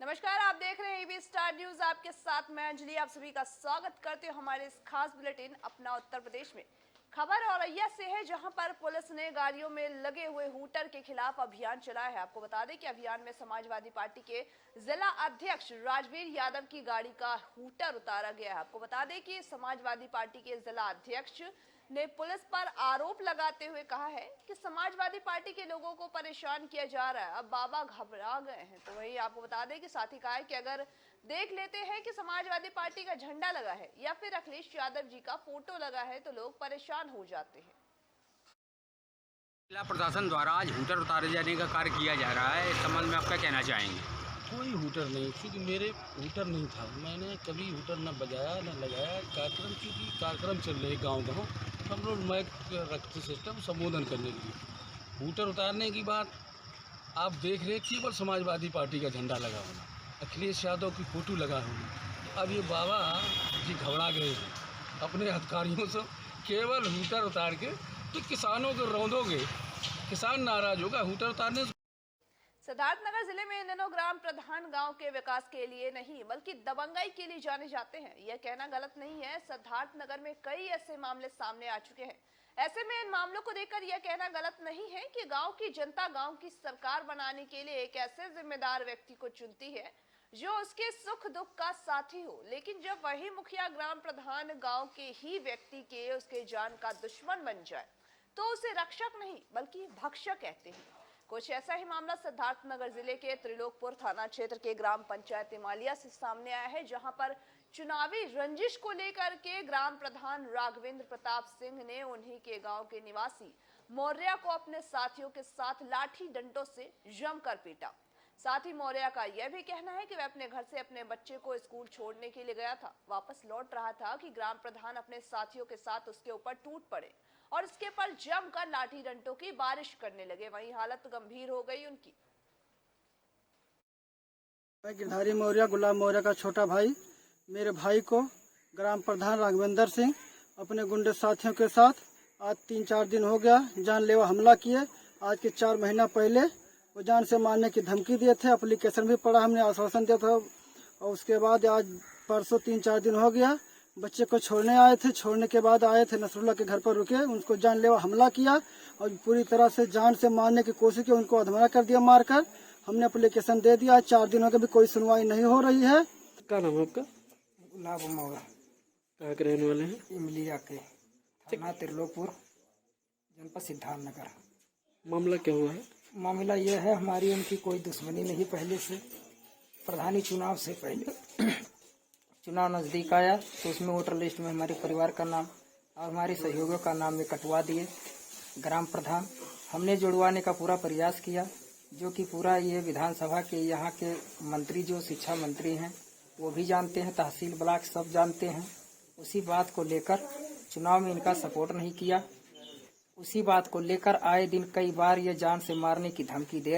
नमस्कार, आप देख रहे हैं एबी स्टार न्यूज। आपके साथ मैं अंजलि आप सभी का स्वागत करते हैं हमारे इस खास बुलेटिन अपना उत्तर प्रदेश में। खबर औरैया से है, जहां पर पुलिस ने गाड़ियों में लगे हुए हूटर के खिलाफ अभियान चलाया है। आपको बता दें कि अभियान में समाजवादी पार्टी के जिला अध्यक्ष राजवीर यादव की गाड़ी का हूटर उतारा गया है। आपको बता दें कि समाजवादी पार्टी के जिला अध्यक्ष ने पुलिस पर आरोप लगाते हुए कहा है कि समाजवादी पार्टी के लोगों को परेशान किया जा रहा है, अब बाबा घबरा गए हैं। तो वही आपको बता दें कि साथ ही कहा है कि अगर देख लेते हैं कि समाजवादी पार्टी का झंडा लगा है या फिर अखिलेश यादव जी का फोटो लगा है तो लोग परेशान हो जाते हैं। जिला प्रशासन द्वारा आज हूटर उतारे जाने का कार्य किया जा रहा है, इस संबंध में आप क्या कहना चाहेंगे? कोई हूटर नहीं, क्योंकि मेरे हूटर नहीं था। मैंने कभी हूटर न बजाया न लगाया। कार्यक्रम क्योंकि कार्यक्रम चल रहे गांव-गांव, हम लोग माइक रखते सिस्टम संबोधन करने के लिए। हूटर उतारने की बात आप देख रहे हैं, केवल समाजवादी पार्टी का झंडा लगा होना, अखिलेश यादव की फोटो लगा होना। अब ये बाबा जी घबरा गए हैं अपने अधिकारियों से। केवल हूटर उतार के तो किसानों को रौंदोगे, किसान नाराज होगा। हूटर उतारने से सिद्धार्थनगर जिले में इन दिनों ग्राम प्रधान गांव के विकास के लिए नहीं बल्कि दबंगाई के लिए जाने जाते हैं। यह कहना गलत नहीं है। सिद्धार्थनगर में कई ऐसे मामले सामने आ चुके हैं। ऐसे में इन मामलों को देखकर यह कहना गलत नहीं है कि गांव की जनता गांव की सरकार बनाने के लिए एक ऐसे जिम्मेदार व्यक्ति को चुनती है जो उसके सुख दुख का साथी हो। लेकिन जब वही मुखिया ग्राम प्रधान गांव के ही व्यक्ति के उसके जान का दुश्मन बन जाए तो उसे रक्षक नहीं बल्कि भक्षक कहते हैं। कुछ ऐसा ही मामला सिद्धार्थनगर जिले के त्रिलोकपुर थाना क्षेत्र के ग्राम पंचायत इमालिया से सामने आया है, जहां पर चुनावी रंजिश को लेकर के ग्राम प्रधान राघवेंद्र प्रताप सिंह ने उन्हीं के गांव के निवासी मौर्य को अपने साथियों के साथ लाठी डंडों से जमकर पीटा। साथ ही मौर्य का यह भी कहना है कि वह अपने घर से अपने बच्चे को स्कूल छोड़ने के लिए गया था, वापस लौट रहा था कि ग्राम प्रधान अपने साथियों के साथ उसके ऊपर टूट पड़े और उसके पर जमकर लाठी डंडों की बारिश करने लगे। वहीं हालत गंभीर हो गई उनकी। मैं गिरधारी मौर्य, गुलाब मौर्य का छोटा भाई, मेरे भाई को ग्राम प्रधान राघवेंद्र सिंह अपने गुंडे साथियों के साथ आज 3-4 दिन हो गया जानलेवा हमला किए। आज के 4 महीना पहले वो जान से मारने की धमकी दिए थे। एप्लीकेशन भी पड़ा, हमने आश्वासन दिया था। और उसके बाद आज परसों 3-4 दिन हो गया बच्चे को छोड़ने आए थे। छोड़ने के बाद आए थे नसरुल्ला के घर पर रुके, उनको जानलेवा हमला किया और पूरी तरह से जान से मारने की कोशिश की। उनको अधमरा कर दिया मारकर। हमने एप्लीकेशन दे दिया। 4 दिनों के भी कोई सुनवाई नहीं हो रही है। क्या नाम है आपका? गुलाब मौर्य, कहाँ के रहने वाले हैं? इमलिया के, थाना त्रिलोकपुर, जनपद सिद्धार्थनगर। मामला क्या हुआ है? मामला यह है, हमारी उनकी कोई दुश्मनी नहीं पहले से। प्रधानी चुनाव से पहले चुनाव नजदीक आया तो उसमें वोटर लिस्ट में हमारे परिवार का नाम और हमारे सहयोगियों का नाम में कटवा दिए। ग्राम प्रधान हमने जुड़वाने का पूरा प्रयास किया, जो कि पूरा ये विधानसभा के यहाँ के मंत्री जो शिक्षा मंत्री हैं वो भी जानते हैं, तहसील ब्लॉक सब जानते हैं। उसी बात को लेकर चुनाव में इनका सपोर्ट नहीं किया। उसी बात को लेकर आए दिन कई बार ये जान से मारने की धमकी दे।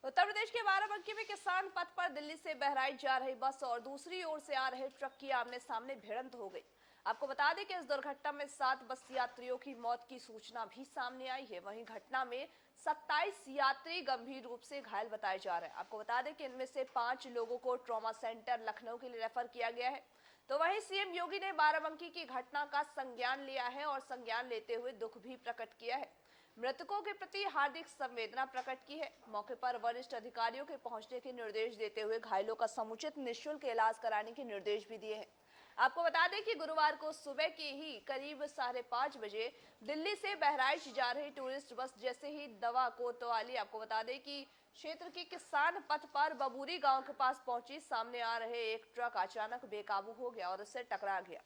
उत्तर प्रदेश के बाराबंकी में किसान पथ पर दिल्ली से बहराइच जा रही बस और दूसरी ओर से आ रहे ट्रक की आमने सामने भिड़ंत हो गई। आपको बता दें कि इस दुर्घटना में 7 बस यात्रियों की मौत की सूचना भी सामने आई है। वहीं घटना में 27 यात्री गंभीर रूप से घायल बताए जा रहे हैं। आपको बता दें कि इनमें से 5 लोगों को ट्रॉमा सेंटर लखनऊ के लिए रेफर किया गया है। तो वहीं सीएम योगी ने बाराबंकी की घटना का संज्ञान लिया है और संज्ञान लेते हुए दुख भी प्रकट किया है। मृतकों के प्रति हार्दिक संवेदना प्रकट की है। मौके पर वरिष्ठ अधिकारियों के पहुंचने के निर्देश देते हुए घायलों का समुचित निःशुल्क इलाज कराने के निर्देश भी दिए हैं। आपको बता दें कि गुरुवार को सुबह के ही करीब 5:30 बजे दिल्ली से बहराइच जा रही टूरिस्ट बस जैसे ही दवा कोतवाली आपको बता दें कि क्षेत्र के किसान पथ पर बबूरी गांव के पास पहुंची, सामने आ रहे एक ट्रक अचानक बेकाबू हो गया और उससे टकरा गया।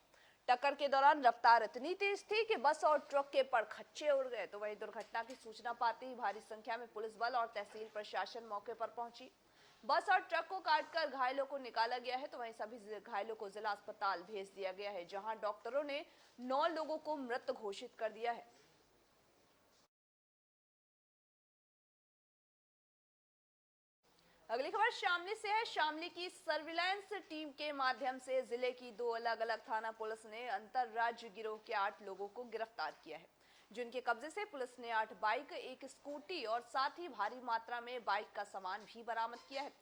टक्कर के दौरान रफ्तार इतनी तेज थी कि बस और ट्रक के पड़खच्चे उड़ गए। तो वहीं दुर्घटना की सूचना पाते ही भारी संख्या में पुलिस बल और तहसील प्रशासन मौके पर पहुंची। बस और ट्रक को काटकर घायलों को निकाला गया है। तो वहीं सभी घायलों को जिला अस्पताल भेज दिया गया है, जहां डॉक्टरों ने 9 लोगों को मृत घोषित कर दिया है। अगली खबर शामली से है। शामली की सर्विलांस टीम के माध्यम से जिले की 2 अलग अलग थाना पुलिस ने अंतरराज्य गिरोह के 8 लोगों को गिरफ्तार किया है, जिनके कब्जे से पुलिस ने 8 बाइक, 1 स्कूटी और साथ ही भारी मात्रा में बाइक का सामान भी बरामद किया है।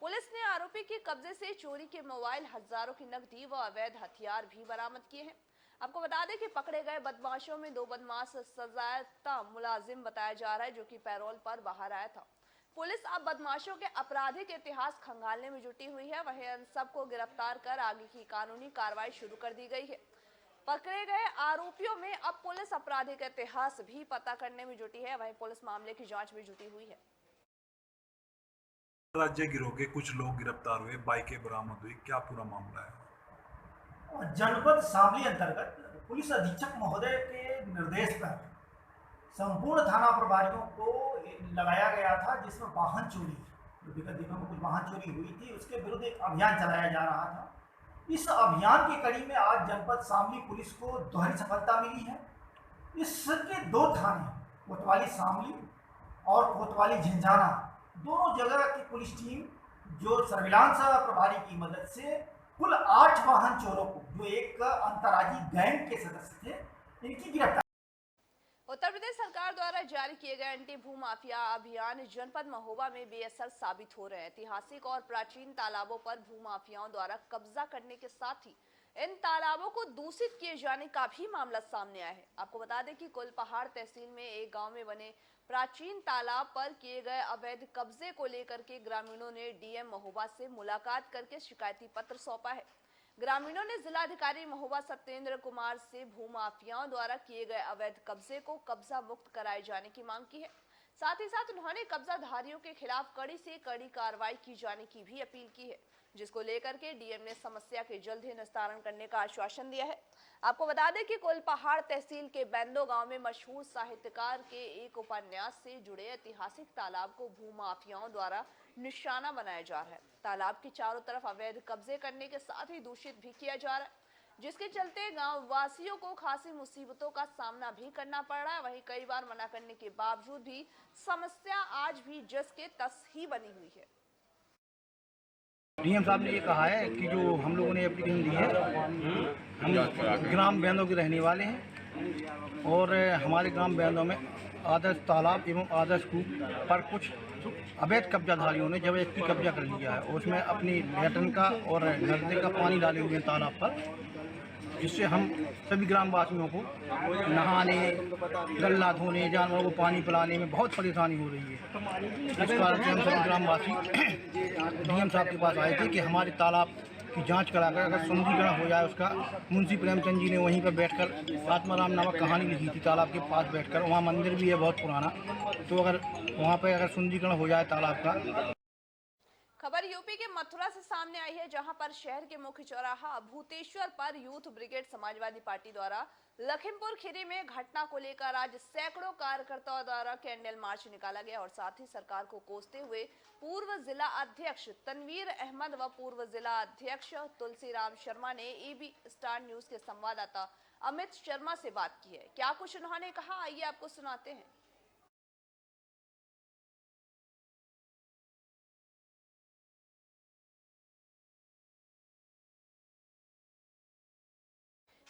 पुलिस ने आरोपी के कब्जे से चोरी के मोबाइल, हजारों की नकदी व अवैध हथियार भी बरामद किए हैं। आपको बता दें कि पकड़े गए बदमाशों में 2 बदमाश सजायाफ्ता मुलाजिम बताया जा रहा है, जो कि पैरोल पर बाहर आया था। पुलिस अब बदमाशों के आपराधिक इतिहास खंगालने में जुटी हुई है। वहीं इन सबको गिरफ्तार कर आगे की कानूनी कार्रवाई शुरू कर दी गई है। पकड़े गए आरोपियों में अब पुलिस आपराधिक इतिहास भी पता करने में जुटी है। वहीं पुलिस मामले की जांच में जुटी हुई है। राज्य गिरोह के कुछ लोग गिरफ्तार हुए, बाइकें बरामद हुई, क्या पूरा मामला है? जनपद शामली अंतर्गत पुलिस अधीक्षक महोदय के निर्देश पर संपूर्ण थाना प्रभारियों को लगाया गया था, जिसमें वाहन चोरी, जो विगत दिनों में कुछ वाहन चोरी हुई थी, उसके विरुद्ध एक अभियान चलाया जा रहा था। इस अभियान की कड़ी में आज जनपद शामली पुलिस को दोहरी सफलता मिली है। इसके 2 थाने, कोतवाली शामली और कोतवाली झिंझाना, दोनों जगह की पुलिस टीम जो सर्विलांस प्रभारी की मदद से कुल 8 वाहन चोरों को, जो एक अंतर्राज्यीय गैंग के सदस्य थे, इनकी गिरफ्तारी। उत्तर प्रदेश सरकार द्वारा जारी किए गए एंटी भू माफिया अभियान जनपद महोबा में बेअसर साबित हो रहे हैं। ऐतिहासिक और प्राचीन तालाबों पर भू माफियाओं द्वारा कब्जा करने के साथ ही इन तालाबों को दूषित किए जाने का भी मामला सामने आया है। आपको बता दें कि कुलपहाड़ तहसील में एक गांव में बने प्राचीन तालाब पर किए गए अवैध कब्जे को लेकर के ग्रामीणों ने डीएम महोबा से मुलाकात करके शिकायती पत्र सौंपा है। ग्रामीणों ने जिलाधिकारी महोबा सत्येंद्र कुमार से भूमाफियाओं द्वारा किए गए अवैध कब्जे को कब्जा मुक्त कराए जाने की मांग की है। साथ ही साथ उन्होंने कब्जाधारियों के खिलाफ कड़ी से कड़ी कार्रवाई की जाने की भी अपील की है, जिसको लेकर के डीएम ने समस्या के जल्द ही निस्तारण करने का आश्वासन दिया है। आपको बता दें कि कुलपहाड़ तहसील के बैंदो गांव में मशहूर साहित्यकार के एक उपन्यास से जुड़े ऐतिहासिक तालाब को भूमाफियाओं द्वारा निशाना बनाया जा रहा है। तालाब के चारों तरफ अवैध कब्जे करने के साथ ही दूषित भी किया जा रहा है, जिसके चलते गांव वासियों को खासी मुसीबतों का सामना भी करना पड़ रहा है। वहीं कई बार मना करने के बावजूद भी समस्या आज भी जस के तस ही बनी हुई है। डीएम साहब ने ये कहा है कि जो हम लोगों ने एप्लीकेशन दी है, हम ग्राम बैंदों के रहने वाले हैं और हमारे ग्राम बैंदों में आदर्श तालाब एवं आदर्श कूप पर कुछ अवैध कब्जाधारियों ने जब एक कब्जा कर लिया है, उसमें अपनी लैट्रिन का और नर्दे का पानी डाले हुए हैं तालाब पर, जिससे हम सभी ग्रामवासियों को नहाने, गल्ला धोने, जानवरों को पानी पिलाने में बहुत परेशानी हो रही है। इस कारण से हम सभी ग्रामवासी डीएम साहब के पास आए थे कि हमारे तालाब की जांच कराकर अगर सुंदरीकरण हो जाए उसका। मुंशी प्रेमचंद जी ने वहीं पर बैठकर आत्माराम नामक कहानी लिखी थी तालाब के पास बैठकर। वहाँ मंदिर भी है बहुत पुराना, तो अगर वहाँ पर अगर सुंदरीकरण हो जाए तालाब का। खबर यूपी के मथुरा से सामने आई है, जहां पर शहर के मुख्य चौराहा भूतेश्वर पर यूथ ब्रिगेड समाजवादी पार्टी द्वारा लखीमपुर खीरी में घटना को लेकर आज सैकड़ों कार्यकर्ताओं द्वारा कैंडल मार्च निकाला गया और साथ ही सरकार को कोसते हुए पूर्व जिला अध्यक्ष तनवीर अहमद व पूर्व जिला अध्यक्ष तुलसीराम शर्मा ने एबी स्टार न्यूज के संवाददाता अमित शर्मा से बात की है। क्या कुछ उन्होंने कहा, आइए आपको सुनाते हैं।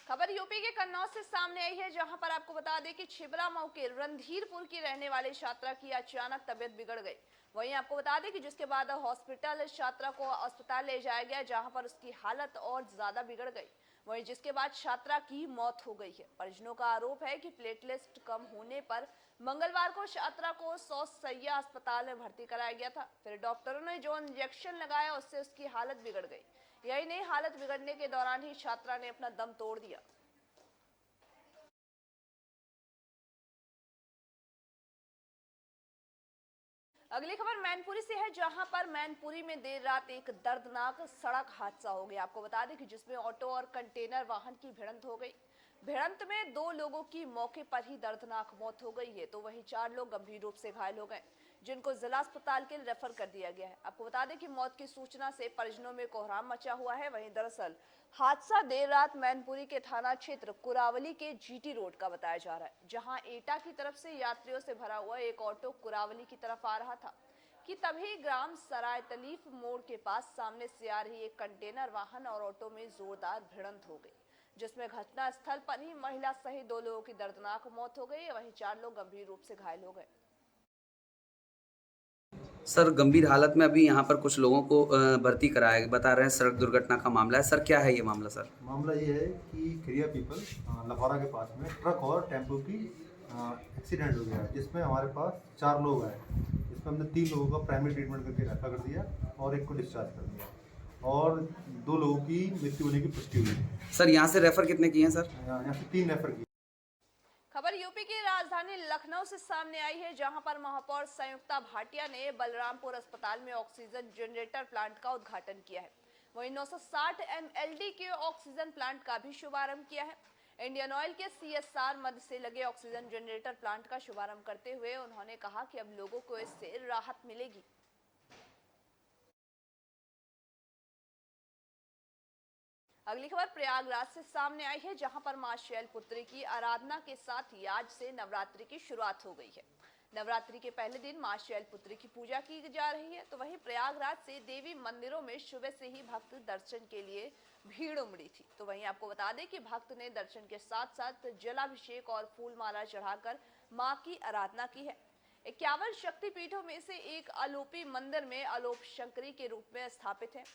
खबर यूपी के कन्नौज से सामने आई है, जहां पर आपको बता दें कि छिबरा मऊ के रणधीरपुर की रहने वाली छात्रा की अचानक तबीयत बिगड़ गई। वहीं आपको बता दें कि जिसके बाद हॉस्पिटल छात्रा को अस्पताल ले जाया गया, जहां पर उसकी हालत और ज्यादा बिगड़ गई। वहीं जिसके बाद छात्रा की मौत हो गई है। परिजनों का आरोप है कि प्लेटलेट कम होने पर मंगलवार को छात्रा को 100 सैया अस्पताल में भर्ती कराया गया था। फिर डॉक्टरों ने जो इंजेक्शन लगाया उससे उसकी हालत बिगड़ गई। यही नहीं, हालत बिगड़ने के दौरान ही छात्रा ने अपना दम तोड़ दिया। अगली खबर मैनपुरी से है, जहां पर मैनपुरी में देर रात एक दर्दनाक सड़क हादसा हो गया। आपको बता दें कि जिसमें ऑटो और कंटेनर वाहन की भिड़ंत हो गई। भिड़ंत में 2 लोगों की मौके पर ही दर्दनाक मौत हो गई है, तो वहीं 4 लोग गंभीर रूप से घायल हो गए, जिनको जिला अस्पताल के लिए रेफर कर दिया गया है। आपको बता दें कि मौत की सूचना से परिजनों में कोहराम मचा हुआ है। वहीं दरअसल हादसा देर रात मैनपुरी के थाना क्षेत्र कुरावली के जीटी रोड का बताया जा रहा है, जहां एटा की तरफ से यात्रियों से भरा हुआ एक ऑटो कुरावली की तरफ आ रहा था कि तभी ग्राम सराय तलीफ मोड़ के पास सामने से आ रही एक कंटेनर वाहन और ऑटो में जोरदार भिड़ंत हो गई, जिसमें घटना स्थल पर ही महिला सहित 2 लोगों की दर्दनाक मौत हो गई। वहीं 4 लोग गंभीर रूप से घायल हो गए। सर गंभीर हालत में अभी यहाँ पर कुछ लोगों को भर्ती कराया है, बता रहे हैं सड़क दुर्घटना का मामला है। सर क्या है ये मामला सर? मामला ये है कि खिरिया पीपल लखौरा के पास में ट्रक और टेम्पो की एक्सीडेंट हो गया, जिसमें हमारे पास 4 लोग आए, जिसमें हमने 3 लोगों का प्राइमरी ट्रीटमेंट करके रेफर कर दिया और 1 को डिस्चार्ज कर दिया और 2 लोगों की मृत्यु होने की पुष्टि हुई। सर यहाँ से रेफर कितने किए हैं सर? यहाँ से 3 रेफर किए। खबर यूपी की राजधानी लखनऊ से सामने आई है, जहां पर महापौर संयुक्ता भाटिया ने बलरामपुर अस्पताल में ऑक्सीजन जनरेटर प्लांट का उद्घाटन किया है। वहीं 960 mld के ऑक्सीजन प्लांट का भी शुभारंभ किया है। इंडियन ऑयल के CSR मद से लगे ऑक्सीजन जनरेटर प्लांट का शुभारंभ करते हुए उन्होंने कहा कि अब लोगों को इससे राहत मिलेगी। अगली खबर प्रयागराज से सामने आई है, जहां पर मां शैलपुत्री की आराधना के साथ ही आज से नवरात्रि की शुरुआत हो गई है। नवरात्रि के पहले दिन मां शैलपुत्री की पूजा की जा रही है, तो वहीं प्रयागराज से देवी मंदिरों में सुबह से ही भक्त दर्शन के लिए भीड़ उमड़ी थी। तो वहीं आपको बता दें कि भक्त ने दर्शन के साथ साथ जलाभिषेक और फूलमाला चढ़ाकर मां की आराधना की है। 51 शक्तिपीठों में से एक अलोपी मंदिर में अलोप शंकरी के रूप में स्थापित है।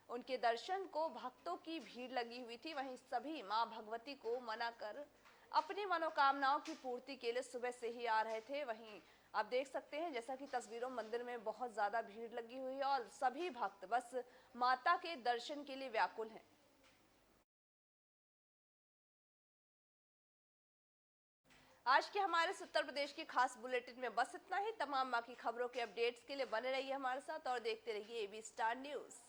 उनके दर्शन को भक्तों की भीड़ लगी हुई थी। वहीं सभी मां भगवती को मनाकर अपनी मनोकामनाओं की पूर्ति के लिए सुबह से ही आ रहे थे। वहीं आप देख सकते हैं जैसा कि तस्वीरों मंदिर में बहुत ज्यादा भीड़ लगी हुई है और सभी भक्त बस माता के दर्शन के लिए व्याकुल हैं। आज के हमारे उत्तर प्रदेश की खास बुलेटिन में बस इतना ही। तमाम बाकी खबरों के अपडेट्स के लिए बने रहिए हमारे साथ और देखते रहिए AB स्टार न्यूज।